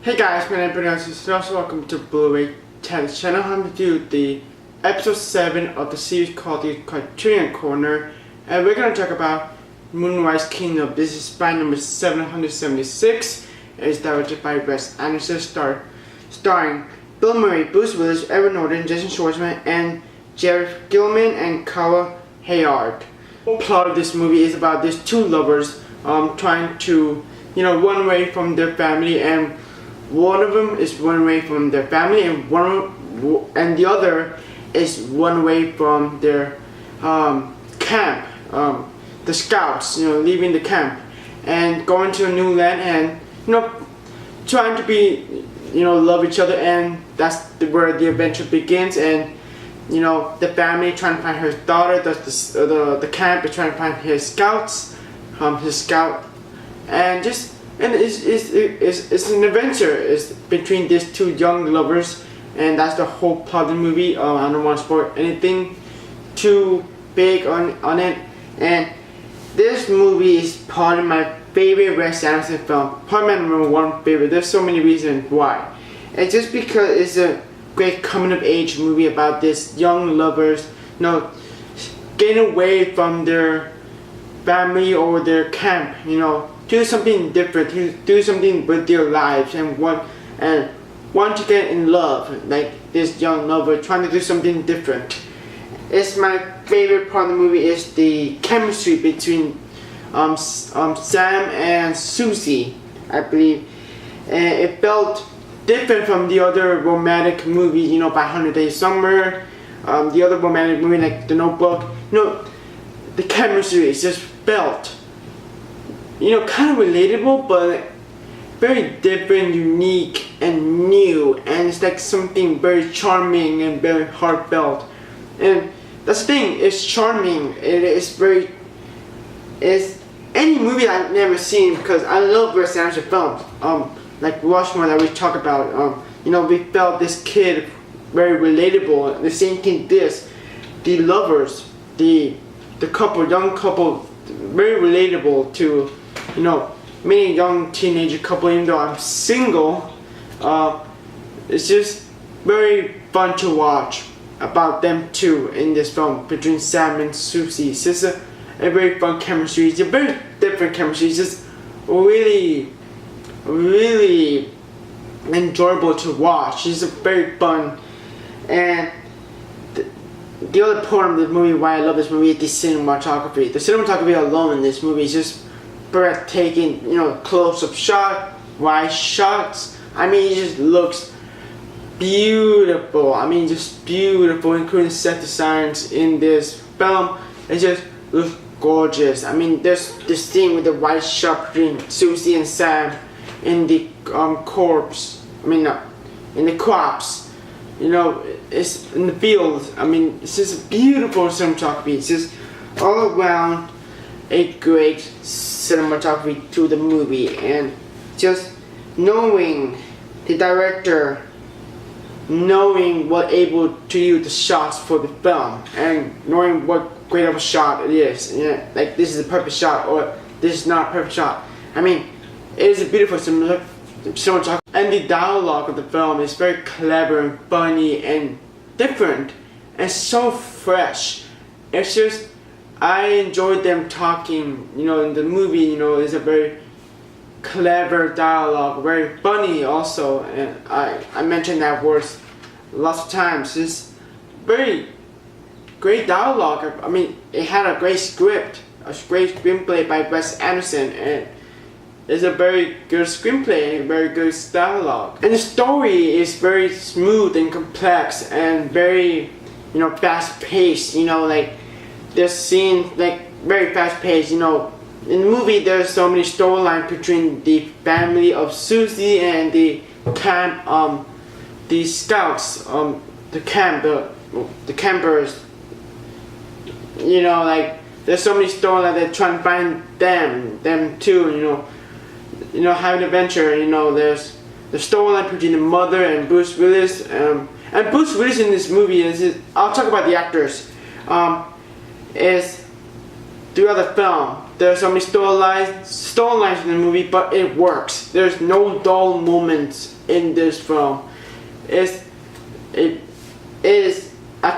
Hey guys, my name is Rushmore. Welcome to Blu-ray Ted's channel. I'm going to do the episode 7 of the series called the Criterion Corner, and we're going to talk about Moonrise Kingdom. This is by number 776. It's directed by Wes Anderson, starring Bill Murray, Bruce Willis, Edward Norton, Jason Schwartzman, and Jared Gilman and Kara Hayard. The plot of this movie is about these two lovers trying to run away from their family, and one of them is run away from their family, and the other is run away from their camp, the scouts, leaving the camp and going to a new land, and trying to be love each other, and that's where the adventure begins. And the family trying to find her daughter, the camp is trying to find his scouts, his scout, and it's an adventure. It's between these two young lovers, and that's the whole plot of the movie. I don't want to spoil anything too big on it. And this movie is part of my favorite Wes Anderson film, part of my number one favorite. There's so many reasons why. It's just because it's a great coming of age movie about this young lovers, getting away from their family or their camp, do something different, do something with their lives, and want to get in love, like this young lover trying to do something different. It's my favorite part of the movie is the chemistry between Sam and Susie, I believe, and it felt different from the other romantic movies, by 100 Days Summer, the other romantic movie like The Notebook. The chemistry is just felt kind of relatable, but very different, unique, and new, and it's like something very charming and very heartfelt. And that's the thing, it's charming. It's any movie I've never seen, because I love Wes Anderson films, like Rushmore that we talked about. We felt this kid very relatable. The same thing, the lovers, the couple, young couple, very relatable to many young teenager couple. Even though I'm single, it's just very fun to watch about them two in this film between Sam and Susie. It's just a very fun chemistry. It's a very different chemistry. It's just really enjoyable to watch. It's very fun. And the other part of the movie why I love this movie is the cinematography. The cinematography alone in this movie is just breathtaking. Close-up shot, wide shots. It just looks beautiful. Just beautiful, including set designs in this film. It just looks gorgeous. There's this scene with the wide shot between Susie and Sam in the in the crops. It's in the fields. It's just beautiful cinematography. It's just all around a great cinematography to the movie, and just knowing the director, knowing what able to use the shots for the film, and knowing what great of a shot it is. Like this is a perfect shot, or this is not a perfect shot. It is a beautiful cinematography, and the dialogue of the film is very clever and funny and different and so fresh. It's just, I enjoyed them talking. In the movie, it's a very clever dialogue, very funny also, and I mentioned that word lots of times. It's very great dialogue. It had a great script, a great screenplay by Wes Anderson, and it's a very good screenplay and very good dialogue. And the story is very smooth and complex and very, fast paced. Like this scene, like very fast paced. In the movie, there's so many storylines between the family of Susie and the camp, the scouts, the camp, the campers. Like there's so many storylines that try to find them too. Having an adventure. There's the storyline between the mother and Bruce Willis. And Bruce Willis in this movie I'll talk about the actors. Is throughout the film, There are so many storylines in the movie, but it works. There's no dull moments in this film. It is. I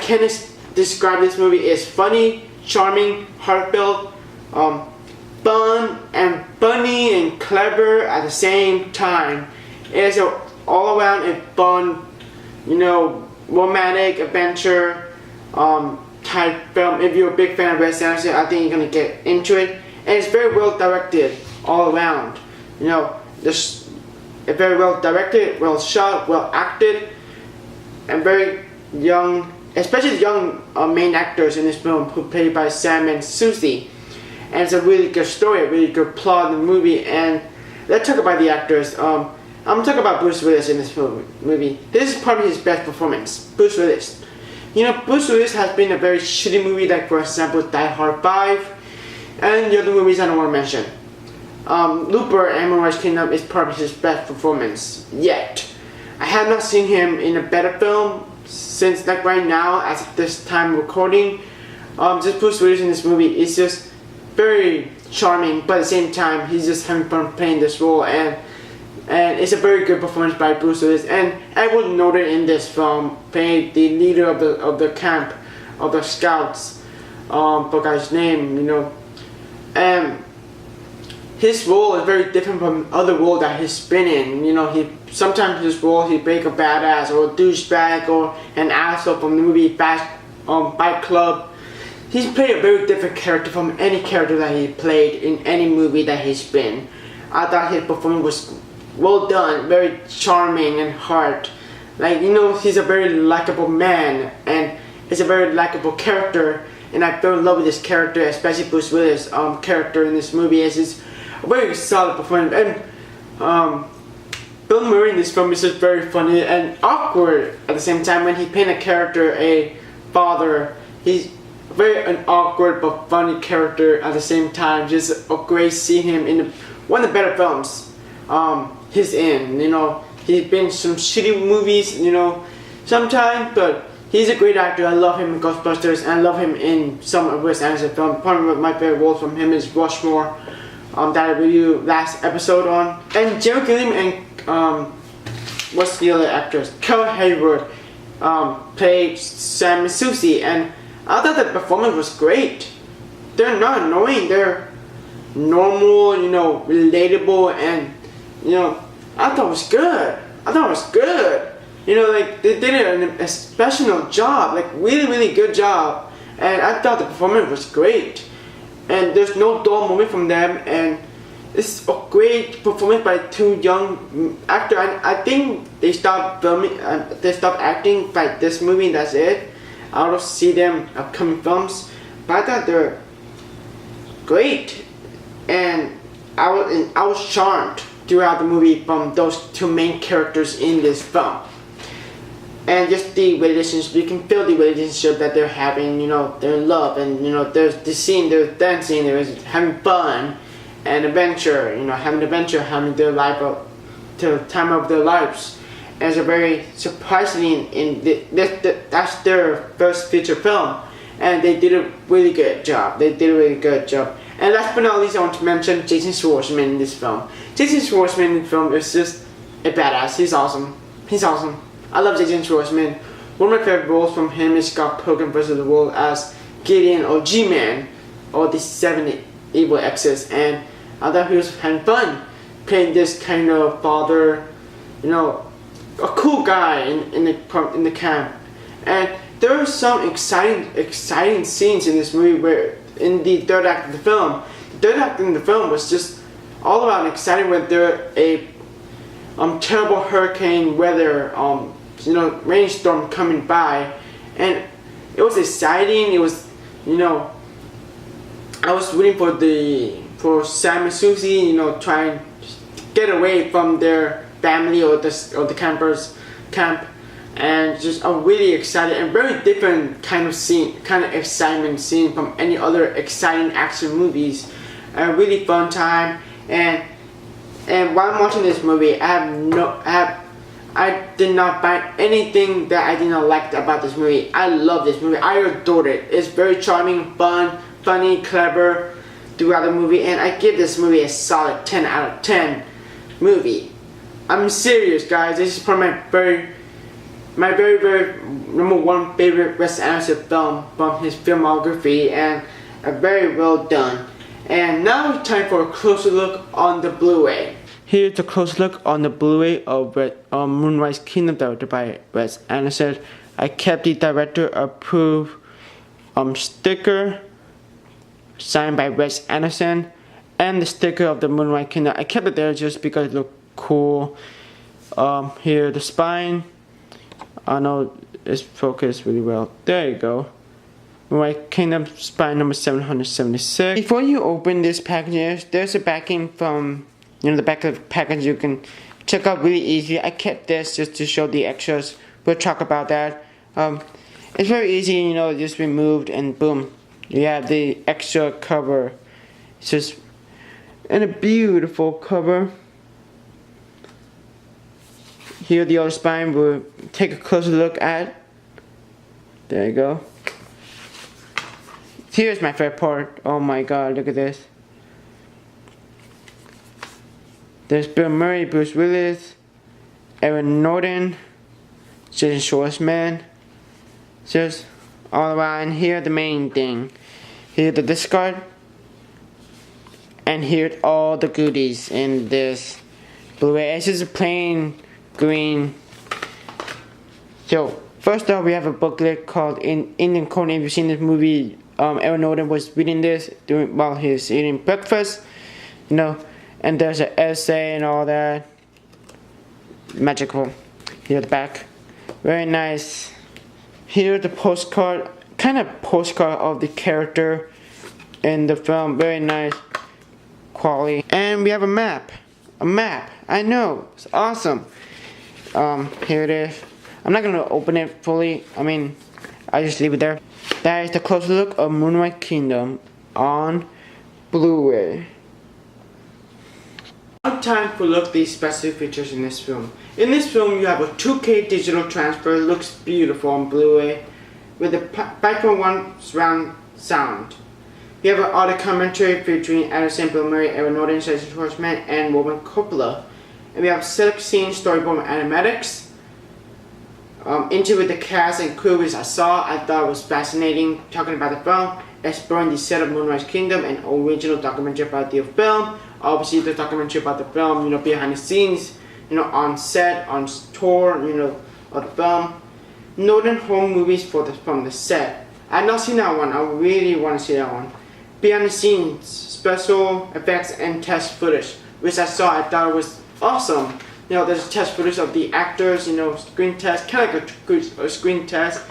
can describe this movie. It's funny, charming, heartfelt, fun and funny and clever at the same time. It's an all around a fun, romantic adventure type film. If you're a big fan of Wes Anderson, I think you're gonna get into it. And it's very well directed all around. It's very well directed, well shot, well acted, and very young, especially young main actors in this film who played by Sam and Susie. And it's a really good story, a really good plot in the movie. And let's talk about the actors. I'm talking about Bruce Willis in this movie. This is probably his best performance. Bruce Willis. Bruce Willis has been a very shitty movie, like for example Die Hard 5, and the other movies I don't want to mention. Looper and Moonrise Kingdom is probably his best performance yet. I have not seen him in a better film since like right now, as of this time recording. Just Bruce Willis in this movie is just very charming, but at the same time he's just having fun playing this role, and it's a very good performance by Bruce Willis. And Edward Norton in this film played the leader of the camp of the scouts. Forgot his name, and his role is very different from other roles that he's been in. He sometimes his role he plays a badass or a douchebag or an asshole from the movie Fight Club. He's played a very different character from any character that he played in any movie that he's been. I thought his performance was well done, very charming and hard. He's a very likable man, and it's a very likable character, and I fell in love with this character, especially Bruce Willis' character in this movie. It's a very solid performance. And Bill Murray in this film is just very funny and awkward at the same time. When he plays a character, a father, he's an awkward but funny character at the same time. Just great seeing him in one of the better films he's in. He's been in some shitty movies, sometimes, but he's a great actor. I love him in Ghostbusters, and I love him in some of Wes Anderson films. One of my favorite roles from him is Rushmore, that I reviewed last episode on. And Jerry Gilliam and what's the other actress? Carol Hayward played Sam and Susie, and I thought the performance was great. They're not annoying. They're normal, relatable, and I thought it was good. They did an exceptional job, really, really good job. And I thought the performance was great. And there's no dull moment from them, and it's a great performance by two young actors. I think they stopped filming, they stopped acting by this movie, and that's it. I don't see them upcoming films, but I thought they're great, and I was charmed throughout the movie from those two main characters in this film. And just the relationship, you can feel the relationship that they're having, they're in love, and there's the scene, they're dancing, they're having fun and adventure, having their life up to the time of their lives. And it's a very surprisingly that's their first feature film, and they did a really good job. And last but not least, I want to mention Jason Schwartzman in this film. Jason Schwartzman in the film is just a badass. He's awesome. I love Jason Schwartzman. One of my favorite roles from him is Scott Pilgrim vs. the World as Gideon or G-Man, or the 7 Evil Exes, and I thought he was having fun playing this kind of father, a cool guy in the camp. And there are some exciting scenes in this movie where in the third act of the film. The third act in the film was just all around exciting, when there a terrible hurricane weather, rainstorm coming by, and it was exciting. It was, I was rooting for Sam and Susie, trying to get away from their family or the camp, and just a really excited and very different kind of excitement scene from any other exciting action movies. A really fun time, and while I'm watching this movie, I did not find anything that I did not like about this movie. I love this movie. I adored it. It's very charming, fun, funny, clever, throughout the movie, and I give this movie a solid 10 out of 10 movie. I'm serious, guys. This is probably my very number one favorite Wes Anderson film from his filmography, and a very well done. And now it's time for a closer look on the Blu-ray. Here's a close look on the Blu-ray of Moonrise Kingdom, directed by Wes Anderson. I kept the director approved sticker signed by Wes Anderson, and the sticker of the Moonrise Kingdom. I kept it there just because it looked cool. Here the spine. I know it's focused really well. There you go. Moonrise Kingdom spine number 776. Before you open this package, there's a backing from the back of the package. You can check out really easy. I kept this just to show the extras. We'll talk about that. It's very easy, just removed and boom, you have the extra cover. It's just and a beautiful cover. Here the other spine we'll take a closer look at. There you go. Here's my favorite part. Oh my god, look at this. There's Bill Murray, Bruce Willis, Aaron Norton, Jason Schwartzman. Just all around. Here the main thing. Here the discard. And here's all the goodies in this Blu-ray. It's just a plain green. So first off, we have a booklet called Indian Corner. If you've seen this movie, Aaron Norton was reading this while he was eating breakfast. And there's an essay and all that. Magical. Here the back. Very nice. Here's the postcard. Kind of postcard of the character in the film. Very nice quality. And we have a map. A map. I know. It's awesome. Here it is. I'm not gonna open it fully. I just leave it there. That is the closer look of Moonrise Kingdom on Blu-ray. Now time to look at the special features in this film. In this film, you have a 2K digital transfer. It looks beautiful on Blu-ray with a 5.1 surround sound. We have an audio commentary featuring Anderson, Bill Murray, Aaron Norton, Jason Schwartzman, and Roman Coppola. And we have select scenes, storyboard, and animatics. Into with the cast and crew, which I thought was fascinating, talking about the film, exploring the set of Moonrise Kingdom, and original documentary about the film. Obviously, the documentary about the film, behind the scenes, on set, on tour, of the film. Northern home movies from the set. I've not seen that one. I really want to see that one. Behind the scenes, special effects and test footage, which I thought was awesome. There's test footage of the actors, screen test, kind of like a screen test.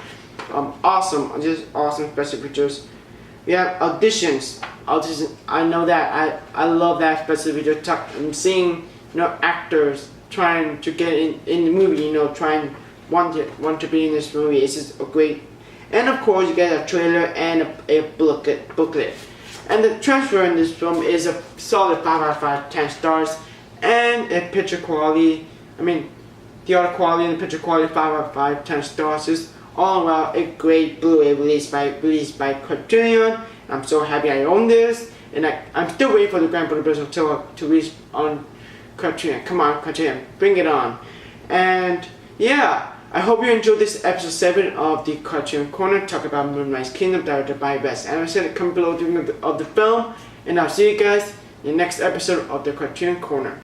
Awesome, just awesome special features. We have auditions. I know that I love that special feature. I'm seeing actors trying to get in the movie, want to be in this movie. It's just a great. And of course, you get a trailer and a booklet. And the transfer in this film is a solid 5 out of 5, 10 stars. And a picture quality, the audio quality and the picture quality, 5 out of 5, 10 stars. Is all around a great Blu-ray released by Criterion. I'm so happy I own this, and I'm still waiting for the Grand Budapest Hotel to release on Criterion. Come on, Criterion, bring it on. And yeah, I hope you enjoyed this episode 7 of the Criterion Corner, talk about Moonrise Kingdom, directed by Wes Anderson. Comment below of the film, and I'll see you guys in the next episode of the Criterion Corner.